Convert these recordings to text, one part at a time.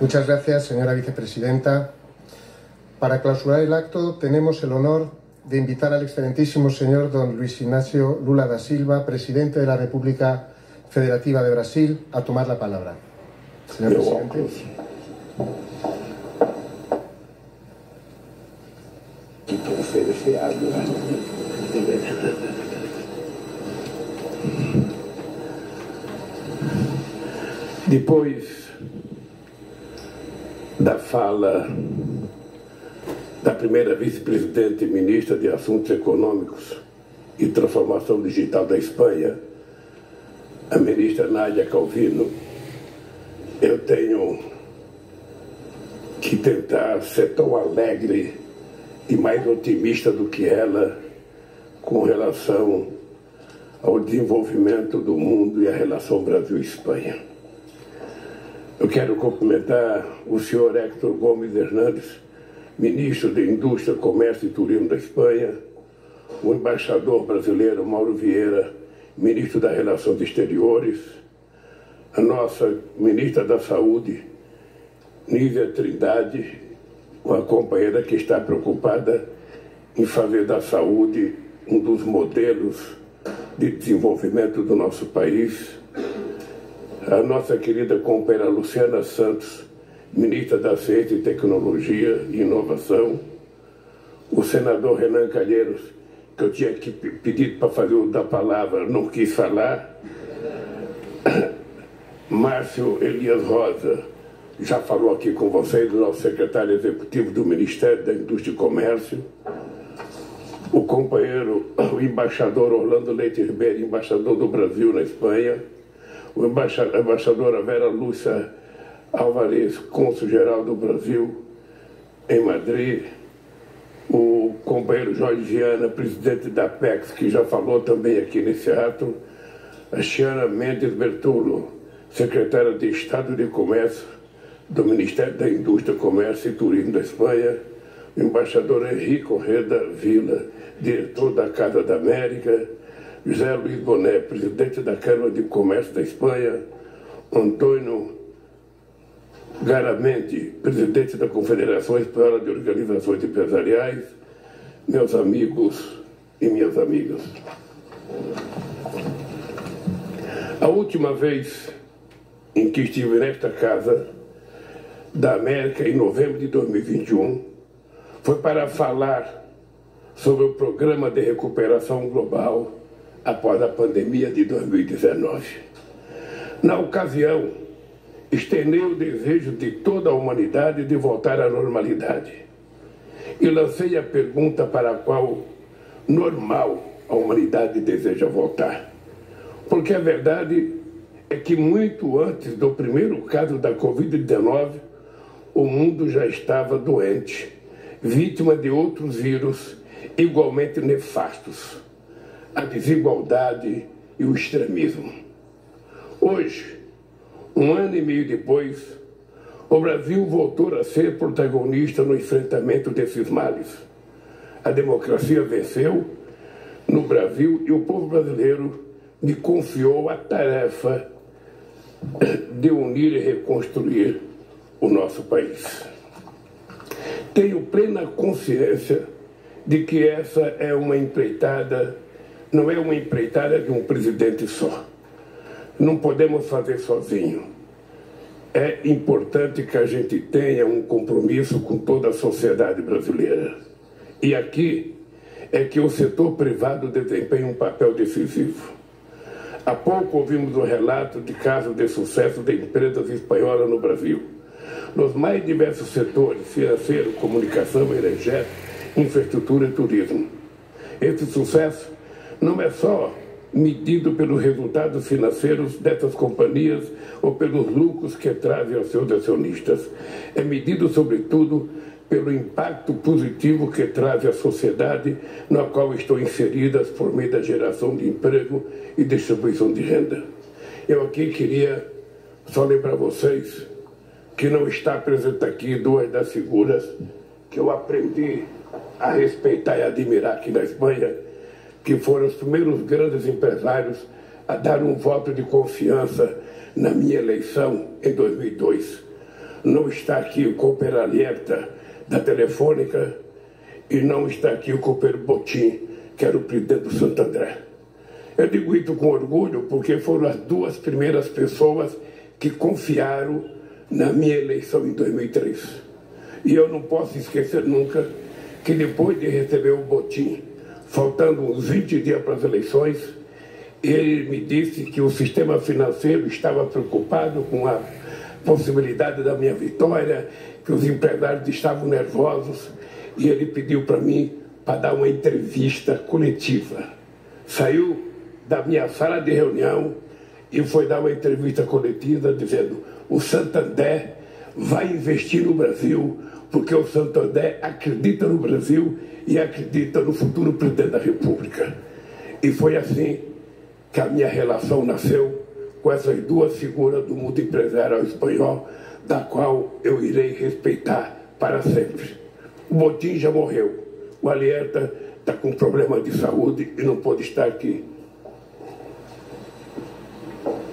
Muchas gracias, señora vicepresidenta. Para clausurar el acto tenemos el honor de invitar al excelentísimo señor don Luis Ignacio Lula da Silva, presidente de la República Federativa de Brasil, a tomar la palabra. Señor presidente. Depois da fala da primeira vice-presidente e ministra de Assuntos Econômicos e Transformação Digital da Espanha, a ministra Nadia Calvino, eu tenho que tentar ser tão alegre e mais otimista do que ela com relação ao desenvolvimento do mundo e a relação Brasil-Espanha. Eu quero cumprimentar o senhor Héctor Gomes Hernandes, ministro de Indústria, Comércio e Turismo da Espanha, o embaixador brasileiro Mauro Vieira, ministro das Relações Exteriores, a nossa ministra da Saúde, Nízia Trindade, uma companheira que está preocupada em fazer da saúde um dos modelos de desenvolvimento do nosso país, a nossa querida companheira Luciana Santos, ministra da Ciência e Tecnologia e Inovação, o senador Renan Calheiros, que eu tinha que pedir para fazer o da palavra, não quis falar, Márcio Elias Rosa, já falou aqui com vocês, o nosso secretário executivo do Ministério da Indústria e Comércio, o companheiro, o embaixador Orlando Leite Ribeiro, embaixador do Brasil na Espanha, a embaixadora Vera Lúcia Alvarez, cônsul-geral do Brasil em Madrid, o companheiro Jorge Viana, presidente da Apex, que já falou também aqui nesse ato, a Chiana Mendes Bertolo, secretária de Estado de Comércio do Ministério da Indústria, Comércio e Turismo da Espanha, o embaixador Henrique Reda Vila, diretor da Casa da América, José Luiz Boné, presidente da Câmara de Comércio da Espanha, Antônio Garamendi, presidente da Confederação Espanhola de Organizações Empresariais, meus amigos e minhas amigas. A última vez em que estive nesta Casa da América, em novembro de 2021, foi para falar sobre o Programa de Recuperação Global após a pandemia de 2019. Na ocasião, externei o desejo de toda a humanidade de voltar à normalidade e lancei a pergunta para a qual normal a humanidade deseja voltar. Porque a verdade é que muito antes do primeiro caso da Covid-19, o mundo já estava doente, vítima de outros vírus igualmente nefastos, a desigualdade e o extremismo. Hoje, um ano e meio depois, o Brasil voltou a ser protagonista no enfrentamento desses males. A democracia venceu no Brasil e o povo brasileiro me confiou a tarefa de unir e reconstruir o nosso país. Tenho plena consciência de que essa é uma empreitada, não é uma empreitada de um presidente só. Não podemos fazer sozinho. É importante que a gente tenha um compromisso com toda a sociedade brasileira. E aqui é que o setor privado desempenha um papel decisivo. Há pouco ouvimos um relato de casos de sucesso de empresas espanholas no Brasil, nos mais diversos setores: financeiro, comunicação, energética, infraestrutura e turismo. Esse sucesso não é só medido pelos resultados financeiros dessas companhias ou pelos lucros que trazem aos seus acionistas. É medido, sobretudo, pelo impacto positivo que traz à sociedade na qual estão inseridas por meio da geração de emprego e distribuição de renda. Eu aqui queria só lembrar vocês que não está presente aqui duas das figuras que eu aprendi a respeitar e admirar aqui na Espanha, que foram os primeiros grandes empresários a dar um voto de confiança na minha eleição em 2002. Não está aqui o companheiro Alerta da Telefônica e não está aqui o companheiro Botim, que era o presidente do Santo André. Eu digo isso com orgulho porque foram as duas primeiras pessoas que confiaram na minha eleição em 2003. E eu não posso esquecer nunca que depois de receber o Botim, faltando uns 20 dias para as eleições, ele me disse que o sistema financeiro estava preocupado com a possibilidade da minha vitória, que os empresários estavam nervosos, e ele pediu para mim para dar uma entrevista coletiva. Saiu da minha sala de reunião e foi dar uma entrevista coletiva dizendo: o Santander vai investir no Brasil porque o Santander acredita no Brasil e acredita no futuro presidente da República. E foi assim que a minha relação nasceu com essas duas figuras do mundo empresarial espanhol, da qual eu irei respeitar para sempre. O Botim já morreu, o Alerta está com problema de saúde e não pode estar aqui.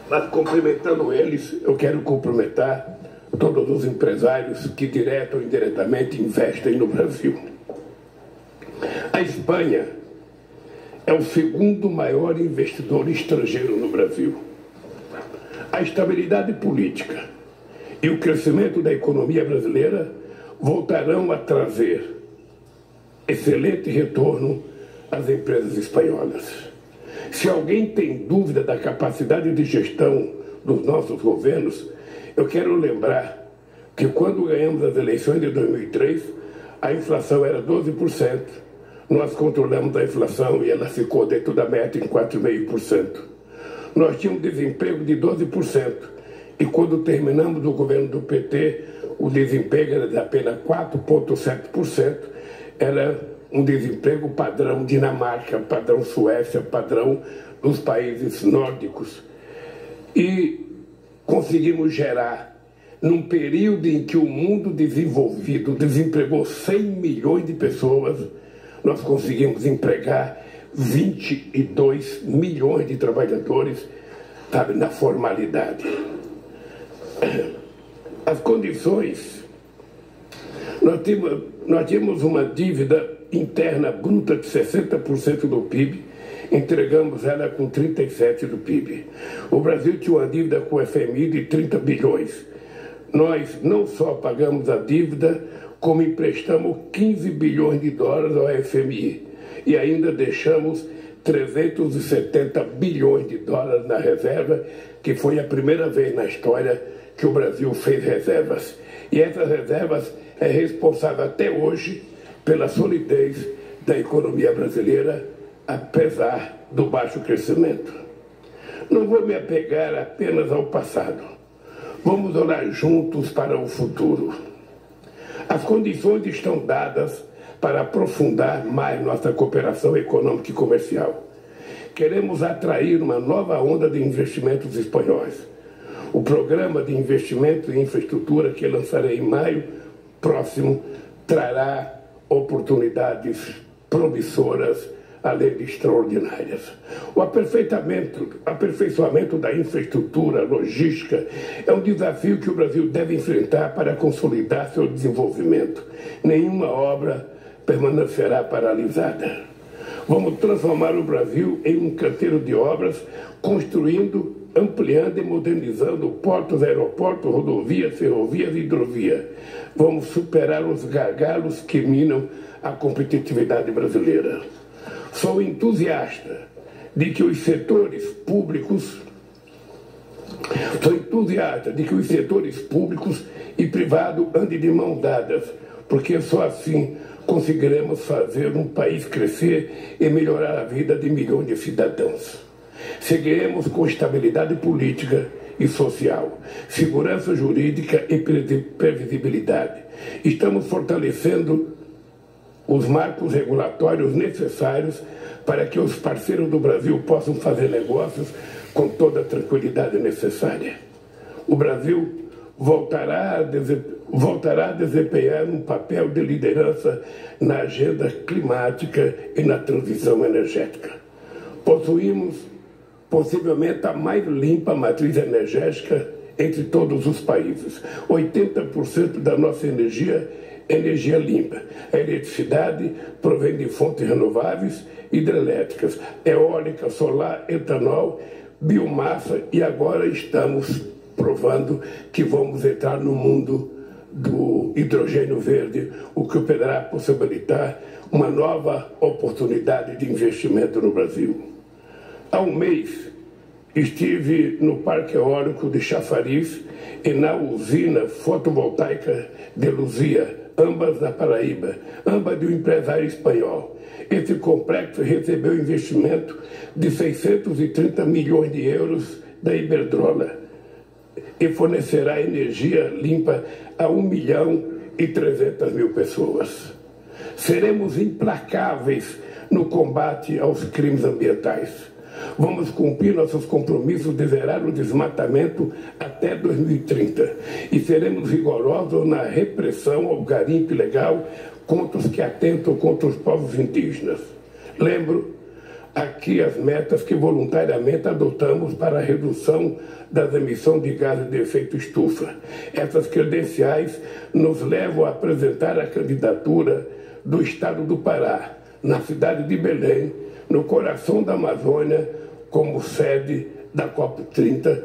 Mas cumprimentando eles, eu quero cumprimentar todos os empresários que direto ou indiretamente investem no Brasil. A Espanha é o segundo maior investidor estrangeiro no Brasil. A estabilidade política e o crescimento da economia brasileira voltarão a trazer excelente retorno às empresas espanholas. Se alguém tem dúvida da capacidade de gestão dos nossos governos, eu quero lembrar que quando ganhamos as eleições de 2003, a inflação era 12%. Nós controlamos a inflação e ela ficou dentro da meta em 4,5%. Nós tínhamos desemprego de 12%. E quando terminamos o governo do PT, o desemprego era de apenas 4,7%. Era um desemprego padrão Dinamarca, padrão Suécia, padrão dos países nórdicos. E conseguimos gerar, num período em que o mundo desenvolvido desempregou 100 milhões de pessoas, nós conseguimos empregar 22 milhões de trabalhadores, sabe, na formalidade. As condições, nós tínhamos uma dívida interna bruta de 60% do PIB, entregamos ela com 37% do PIB. O Brasil tinha uma dívida com o FMI de 30 bilhões. Nós não só pagamos a dívida, como emprestamos 15 bilhões de dólares ao FMI e ainda deixamos 370 bilhões de dólares na reserva, que foi a primeira vez na história que o Brasil fez reservas. E essas reservas é responsável até hoje pela solidez da economia brasileira, apesar do baixo crescimento. Não vou me apegar apenas ao passado. Vamos olhar juntos para o futuro. As condições estão dadas para aprofundar mais nossa cooperação econômica e comercial. Queremos atrair uma nova onda de investimentos espanhóis. O programa de investimento em infraestrutura que lançarei em maio próximo trará oportunidades promissoras, além de extraordinárias. O aperfeiçoamento da infraestrutura logística é um desafio que o Brasil deve enfrentar para consolidar seu desenvolvimento. Nenhuma obra permanecerá paralisada. Vamos transformar o Brasil em um canteiro de obras, construindo, ampliando e modernizando portos, aeroportos, rodovias, ferrovias e hidrovias. Vamos superar os gargalos que minam a competitividade brasileira. Sou entusiasta de que os setores públicos e privados andem de mãos dadas, porque só assim conseguiremos fazer um país crescer e melhorar a vida de milhões de cidadãos. Seguiremos com estabilidade política e social, segurança jurídica e previsibilidade. Estamos fortalecendo os marcos regulatórios necessários para que os parceiros do Brasil possam fazer negócios com toda a tranquilidade necessária. O Brasil voltará a desempenhar um papel de liderança na agenda climática e na transição energética. Possuímos possivelmente a mais limpa matriz energética entre todos os países. 80% da nossa energia é energia limpa. A eletricidade provém de fontes renováveis, hidrelétricas, eólica, solar, etanol, biomassa, e agora estamos provando que vamos entrar no mundo do hidrogênio verde, o que poderá possibilitar uma nova oportunidade de investimento no Brasil. Há um mês, estive no Parque Eólico de Chafariz e na usina fotovoltaica de Luzia, ambas na Paraíba, ambas de um empresário espanhol. Esse complexo recebeu investimento de 630 milhões de euros da Iberdrola e fornecerá energia limpa a 1.300.000 pessoas. Seremos implacáveis no combate aos crimes ambientais. Vamos cumprir nossos compromissos de zerar o desmatamento até 2030 e seremos rigorosos na repressão ao garimpo ilegal contra os que atentam contra os povos indígenas. Lembro aqui as metas que voluntariamente adotamos para a redução das emissões de gases de efeito estufa. Essas credenciais nos levam a apresentar a candidatura do Estado do Pará, na cidade de Belém, no coração da Amazônia, como sede da COP30.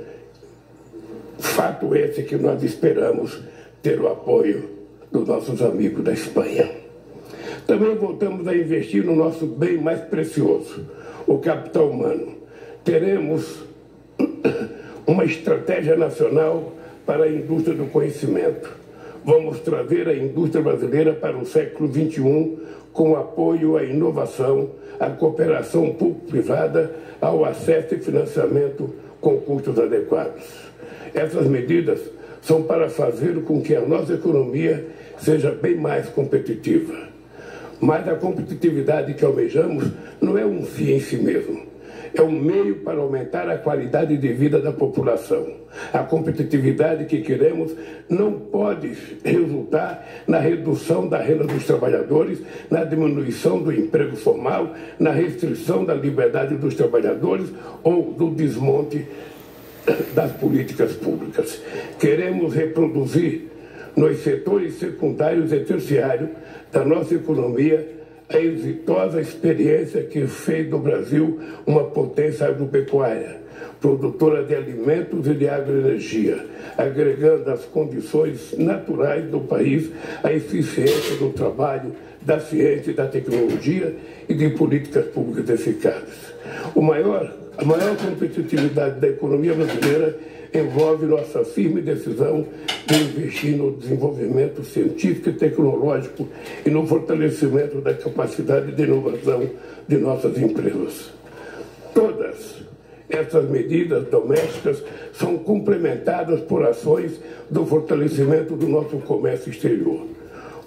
Fato esse que nós esperamos ter o apoio dos nossos amigos da Espanha. Também voltamos a investir no nosso bem mais precioso, o capital humano. Teremos uma estratégia nacional para a indústria do conhecimento. Vamos trazer a indústria brasileira para o século XXI com apoio à inovação, à cooperação público-privada, ao acesso e financiamento com custos adequados. Essas medidas são para fazer com que a nossa economia seja bem mais competitiva. Mas a competitividade que almejamos não é um fim em si mesmo. É um meio para aumentar a qualidade de vida da população. A competitividade que queremos não pode resultar na redução da renda dos trabalhadores, na diminuição do emprego formal, na restrição da liberdade dos trabalhadores ou do desmonte das políticas públicas. Queremos reproduzir nos setores secundários e terciários da nossa economia a exitosa experiência que fez do Brasil uma potência agropecuária, produtora de alimentos e de agroenergia, agregando às condições naturais do país a eficiência do trabalho, da ciência e da tecnologia e de políticas públicas eficazes. A maior competitividade da economia brasileira envolve nossa firme decisão de investir no desenvolvimento científico e tecnológico e no fortalecimento da capacidade de inovação de nossas empresas. Todas essas medidas domésticas são complementadas por ações do fortalecimento do nosso comércio exterior,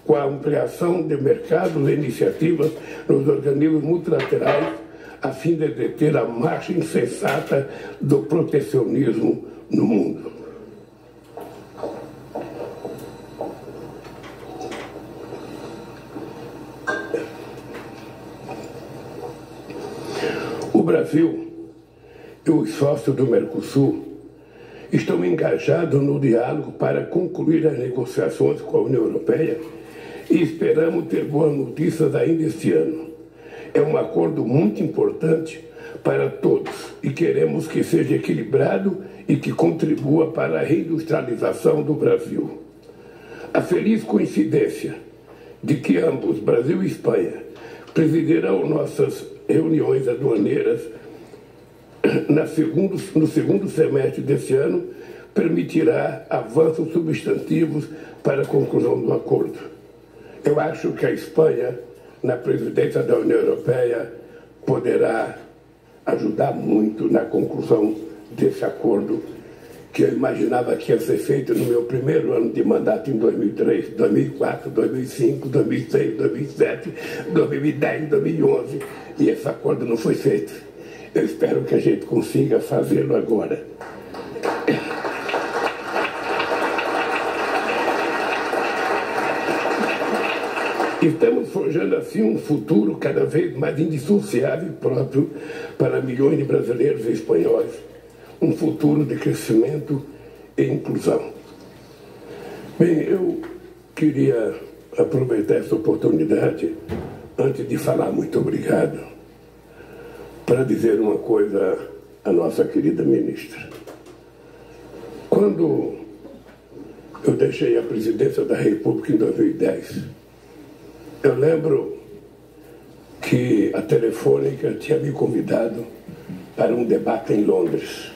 com a ampliação de mercados e iniciativas nos organismos multilaterais, a fim de deter a marcha insensata do protecionismo no mundo. O Brasil e os sócios do Mercosul estão engajados no diálogo para concluir as negociações com a União Europeia e esperamos ter boas notícias ainda este ano. É um acordo muito importante para todos e queremos que seja equilibrado e que contribua para a reindustrialização do Brasil. A feliz coincidência de que ambos, Brasil e Espanha, presidirão nossas reuniões aduaneiras no segundo semestre deste ano permitirá avanços substantivos para a conclusão do acordo. Eu acho que a Espanha, na presidência da União Europeia, poderá ajudar muito na conclusão desse acordo, que eu imaginava que ia ser feito no meu primeiro ano de mandato em 2003, 2004, 2005, 2006, 2007, 2010, 2011, e esse acordo não foi feito. Eu espero que a gente consiga fazê-lo agora. Estamos forjando assim um futuro cada vez mais indissociável e próprio para milhões de brasileiros e espanhóis. Um futuro de crescimento e inclusão. Bem, eu queria aproveitar essa oportunidade, antes de falar muito obrigado, para dizer uma coisa à nossa querida ministra. Quando eu deixei a presidência da República em 2010, eu lembro que a Telefônica tinha me convidado para um debate em Londres.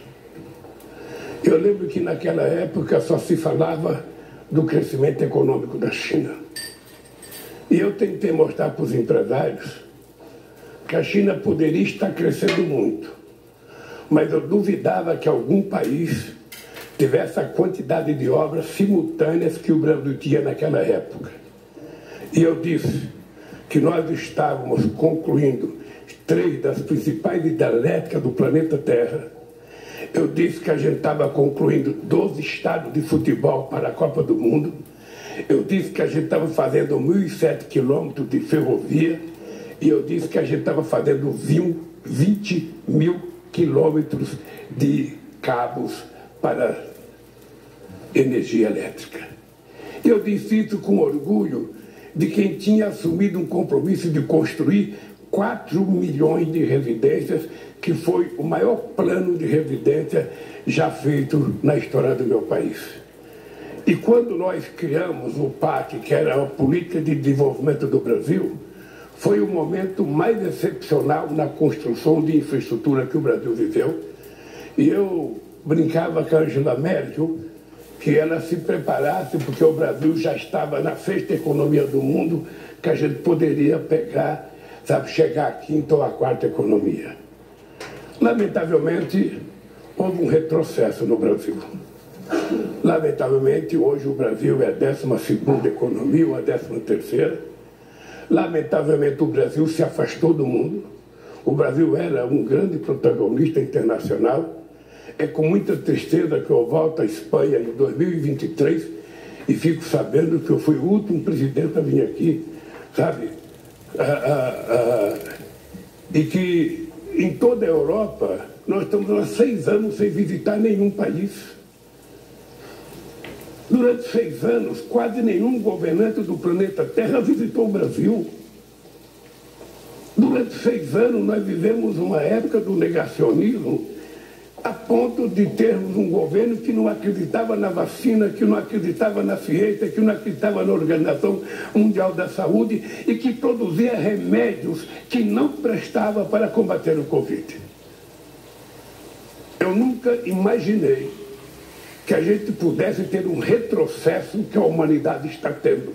Eu lembro que naquela época só se falava do crescimento econômico da China. E eu tentei mostrar para os empresários que a China poderia estar crescendo muito, mas eu duvidava que algum país tivesse a quantidade de obras simultâneas que o Brasil tinha naquela época. E eu disse que nós estávamos concluindo 3 das principais hidrelétricas do planeta Terra. Eu disse que a gente estava concluindo 12 estádios de futebol para a Copa do Mundo. Eu disse que a gente estava fazendo 1.007 quilômetros de ferrovia. E eu disse que a gente estava fazendo 20 mil quilômetros de cabos para energia elétrica. Eu disse isso com orgulho de quem tinha assumido um compromisso de construir 4 milhões de residências, que foi o maior plano de residência já feito na história do meu país. E quando nós criamos o PAC, que era a Política de Desenvolvimento do Brasil, foi o momento mais excepcional na construção de infraestrutura que o Brasil viveu. E eu brincava com a Angela Merkel que ela se preparasse, porque o Brasil já estava na 6ª economia do mundo, que a gente poderia pegar, sabe, chegar à 5ª ou à 4ª economia. Lamentavelmente, houve um retrocesso no Brasil. Lamentavelmente, hoje o Brasil é a 12ª economia ou a 13ª. Lamentavelmente, o Brasil se afastou do mundo. O Brasil era um grande protagonista internacional. É com muita tristeza que eu volto à Espanha em 2023 e fico sabendo que eu fui o último presidente a vir aqui, sabe? E que em toda a Europa nós estamos há 6 anos sem visitar nenhum país. Durante 6 anos, quase nenhum governante do planeta Terra visitou o Brasil. Durante 6 anos, nós vivemos uma época do negacionismo, a ponto de termos um governo que não acreditava na vacina, que não acreditava na ciência, que não acreditava na Organização Mundial da Saúde e que produzia remédios que não prestavam para combater o Covid. Eu nunca imaginei que a gente pudesse ter um retrocesso que a humanidade está tendo.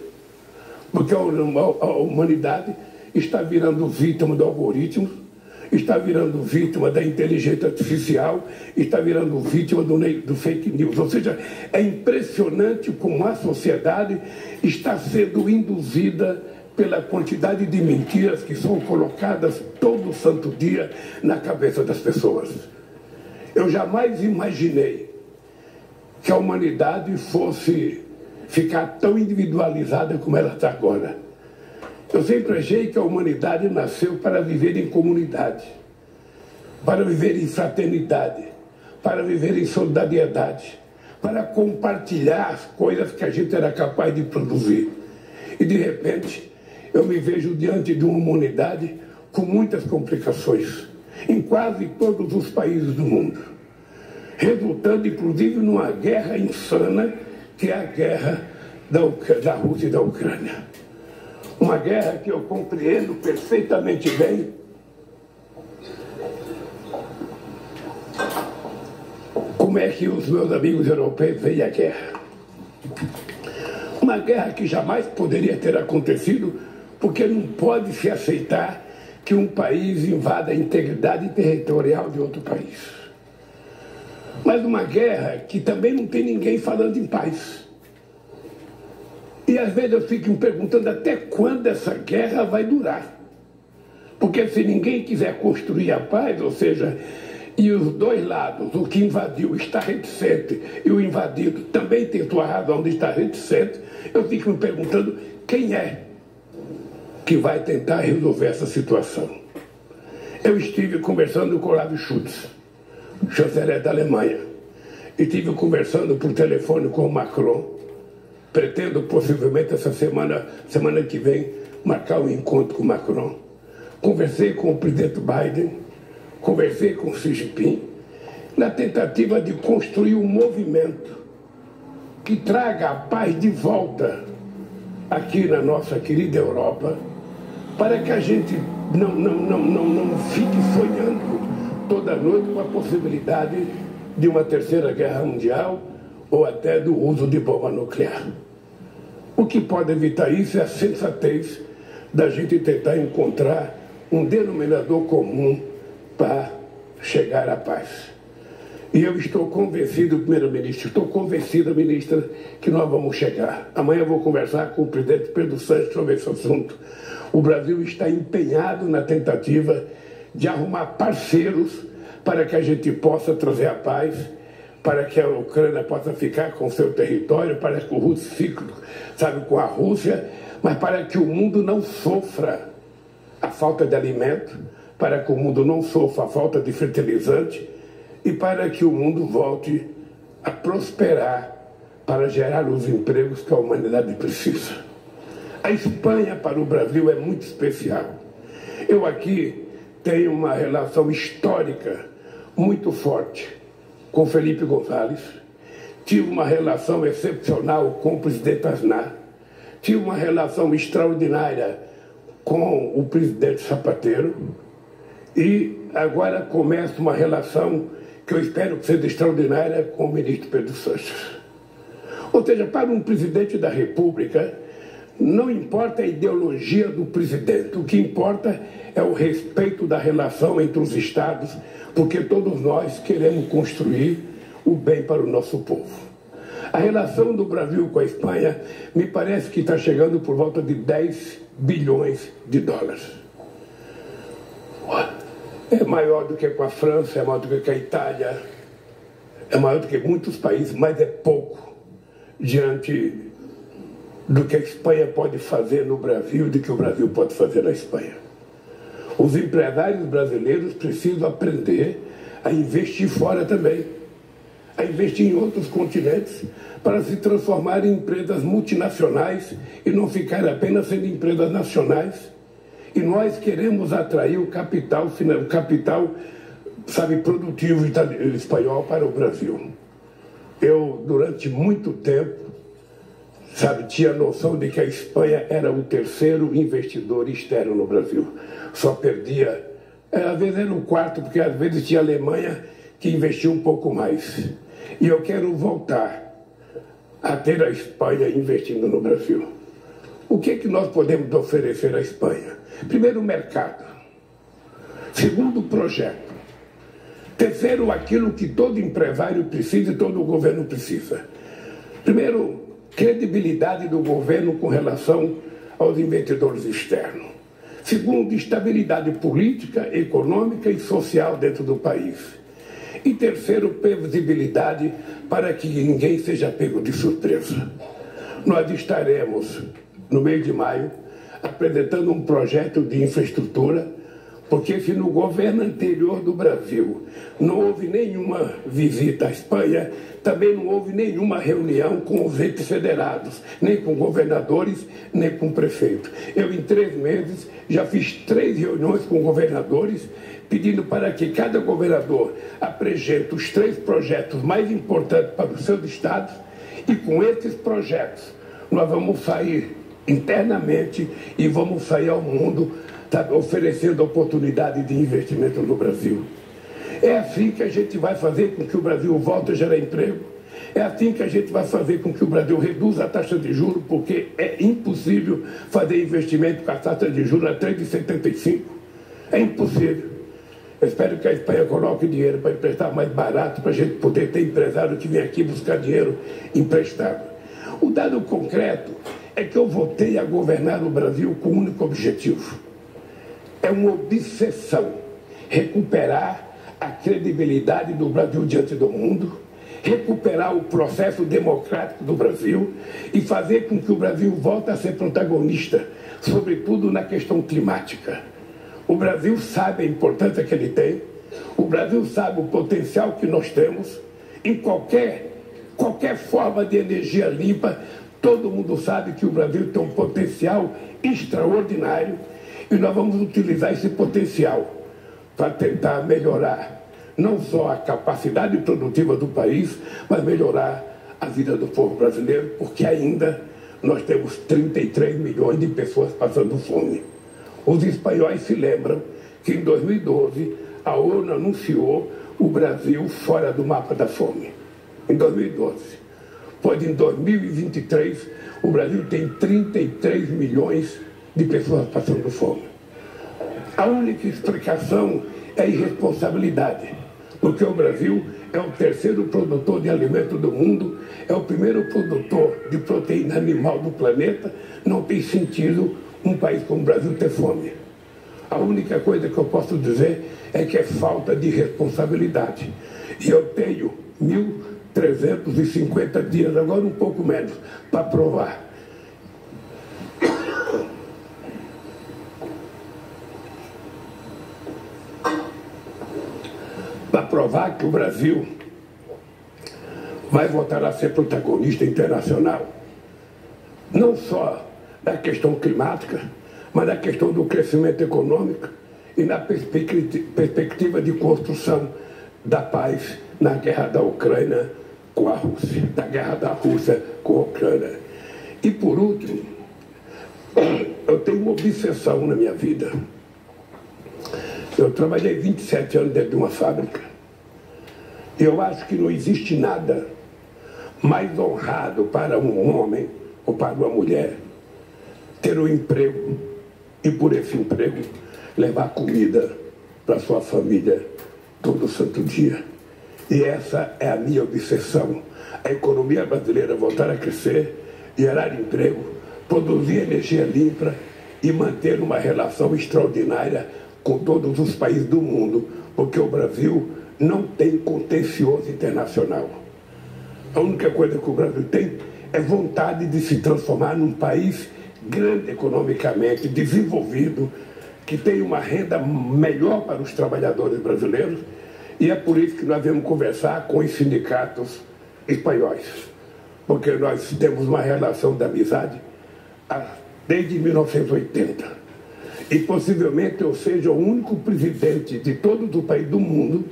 Porque a humanidade está virando vítima do algoritmo, está virando vítima da inteligência artificial, está virando vítima do fake news. Ou seja, é impressionante como a sociedade está sendo induzida pela quantidade de mentiras que são colocadas todo santo dia na cabeça das pessoas. Eu jamais imaginei que a humanidade fosse ficar tão individualizada como ela está agora. Eu sempre achei que a humanidade nasceu para viver em comunidade, para viver em fraternidade, para viver em solidariedade, para compartilhar as coisas que a gente era capaz de produzir. E de repente, eu me vejo diante de uma humanidade com muitas complicações, em quase todos os países do mundo, resultando inclusive numa guerra insana, que é a guerra da Rússia e da Ucrânia. Uma guerra que eu compreendo perfeitamente bem, como é que os meus amigos europeus veem a guerra. Uma guerra que jamais poderia ter acontecido, porque não pode se aceitar que um país invada a integridade territorial de outro país. Mas uma guerra que também não tem ninguém falando em paz. E às vezes eu fico me perguntando até quando essa guerra vai durar. Porque se ninguém quiser construir a paz, ou seja, e os dois lados, o que invadiu está reticente e o invadido também tem sua razão de estar reticente, eu fico me perguntando quem é que vai tentar resolver essa situação. Eu estive conversando com o Olaf Scholz, chanceler da Alemanha. Estive conversando por telefone com o Macron. Pretendo, possivelmente, essa semana que vem, marcar um encontro com o Macron. Conversei com o presidente Biden, conversei com o Xi Jinping, na tentativa de construir um movimento que traga a paz de volta aqui na nossa querida Europa, para que a gente não fique sonhando toda noite com a possibilidade de uma terceira guerra mundial ou até do uso de bomba nuclear. O que pode evitar isso é a sensatez da gente tentar encontrar um denominador comum para chegar à paz. E eu estou convencido, primeiro-ministro, estou convencida, ministra, que nós vamos chegar. Amanhã eu vou conversar com o presidente Pedro Sánchez sobre esse assunto. O Brasil está empenhado na tentativa de arrumar parceiros para que a gente possa trazer a paz, para que a Ucrânia possa ficar com seu território, para que o Rússia fique, com a Rússia, mas para que o mundo não sofra a falta de alimento, para que o mundo não sofra a falta de fertilizante e para que o mundo volte a prosperar para gerar os empregos que a humanidade precisa. A Espanha para o Brasil é muito especial. Eu aqui tenho uma relação histórica muito forte com Felipe González, tive uma relação excepcional com o presidente Aznar, tive uma relação extraordinária com o presidente Zapatero e agora começa uma relação que eu espero que seja extraordinária com o ministro Pedro Sánchez. Ou seja, para um presidente da República, não importa a ideologia do presidente, o que importa é o respeito da relação entre os Estados, porque todos nós queremos construir o bem para o nosso povo. A relação do Brasil com a Espanha me parece que está chegando por volta de 10 bilhões de dólares. É maior do que com a França, é maior do que com a Itália, é maior do que muitos países, mas é pouco diante do que a Espanha pode fazer no Brasil e do que o Brasil pode fazer na Espanha. Os empresários brasileiros precisam aprender a investir fora também, a investir em outros continentes para se transformar em empresas multinacionais e não ficar apenas sendo empresas nacionais. E nós queremos atrair o capital produtivo espanhol para o Brasil. Eu, durante muito tempo, tinha noção de que a Espanha era o terceiro investidor externo no Brasil. Só perdia, às vezes era o quarto, porque às vezes tinha a Alemanha que investiu um pouco mais. E eu quero voltar a ter a Espanha investindo no Brasil. O que é que nós podemos oferecer à Espanha? Primeiro, o mercado. Segundo, o projeto. Terceiro, aquilo que todo empresário precisa e todo governo precisa. Primeiro, credibilidade do governo com relação aos investidores externos. Segundo, estabilidade política, econômica e social dentro do país. E terceiro, previsibilidade para que ninguém seja pego de surpresa. Nós estaremos, no mês de maio, apresentando um projeto de infraestrutura, porque se no governo anterior do Brasil não houve nenhuma visita à Espanha, também não houve nenhuma reunião com os entes federados, nem com governadores, nem com prefeitos. Eu, em 3 meses, já fiz 3 reuniões com governadores, pedindo para que cada governador apresente os 3 projetos mais importantes para os seus estados, e com esses projetos nós vamos sair internamente e vamos sair ao mundo, oferecendo oportunidade de investimento no Brasil. É assim que a gente vai fazer com que o Brasil volte a gerar emprego. É assim que a gente vai fazer com que o Brasil reduza a taxa de juros, porque é impossível fazer investimento com a taxa de juros a 3,75. É impossível. Eu espero que a Espanha coloque dinheiro para emprestar mais barato, para a gente poder ter empresário que vem aqui buscar dinheiro emprestado. O dado concreto é que eu voltei a governar o Brasil com um único objetivo. É uma obsessão recuperar a credibilidade do Brasil diante do mundo, recuperar o processo democrático do Brasil e fazer com que o Brasil volte a ser protagonista, sobretudo na questão climática. O Brasil sabe a importância que ele tem, o Brasil sabe o potencial que nós temos em qualquer forma de energia limpa. Todo mundo sabe que o Brasil tem um potencial extraordinário e nós vamos utilizar esse potencial para tentar melhorar não só a capacidade produtiva do país, mas melhorar a vida do povo brasileiro, porque ainda nós temos 33 milhões de pessoas passando fome. Os espanhóis se lembram que em 2012 a ONU anunciou o Brasil fora do mapa da fome. Em 2012. Pois em 2023 o Brasil tem 33 milhões de pessoas passando fome. A única explicação é a irresponsabilidade, porque o Brasil é o terceiro produtor de alimento do mundo, é o primeiro produtor de proteína animal do planeta. Não tem sentido um país como o Brasil ter fome. A única coisa que eu posso dizer é que é falta de responsabilidade. E eu tenho 1.350 dias, agora um pouco menos, para provar. Para provar que o Brasil vai voltar a ser protagonista internacional, não só da questão climática, mas da questão do crescimento econômico e na perspectiva de construção da paz na guerra da Ucrânia com a Rússia, da guerra da Rússia com a Ucrânia. E por último, eu tenho uma obsessão na minha vida. Eu trabalhei 27 anos dentro de uma fábrica. E eu acho que não existe nada mais honrado para um homem ou para uma mulher ter um emprego e, por esse emprego, levar comida para sua família todo santo dia. E essa é a minha obsessão. A economia brasileira voltar a crescer, gerar emprego, produzir energia limpa e manter uma relação extraordinária com todos os países do mundo, porque o Brasil não tem contencioso internacional. A única coisa que o Brasil tem é vontade de se transformar num país grande economicamente, desenvolvido, que tem uma renda melhor para os trabalhadores brasileiros, e é por isso que nós viemos conversar com os sindicatos espanhóis, porque nós temos uma relação de amizade desde 1980. E possivelmente eu seja o único presidente de todos os países do mundo,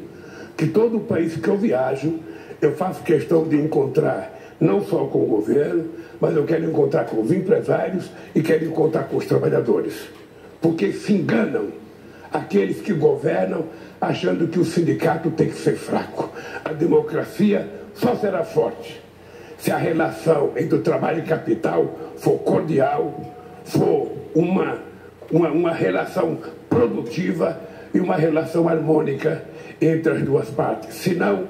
que todo país que eu viajo, eu faço questão de encontrar não só com o governo, mas eu quero encontrar com os empresários e quero encontrar com os trabalhadores. Porque se enganam aqueles que governam achando que o sindicato tem que ser fraco. A democracia só será forte se a relação entre o trabalho e capital for cordial, for uma relação produtiva e uma relação harmônica entre as duas partes. Senão,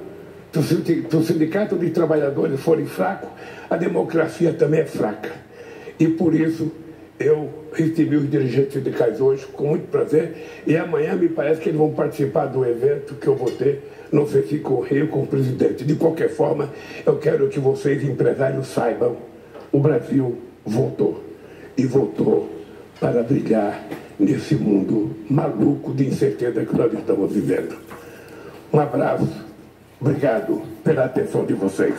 se o sindicato de trabalhadores forem fraco, a democracia também é fraca. E por isso eu recebi os dirigentes sindicais hoje com muito prazer, e amanhã me parece que eles vão participar do evento que eu vou ter, não sei se com o Rio, com o presidente. De qualquer forma, eu quero que vocês, empresários, saibam: o Brasil voltou, e voltou para brilhar nesse mundo maluco de incerteza que nós estamos vivendo. Um abraço, obrigado pela atenção de vocês.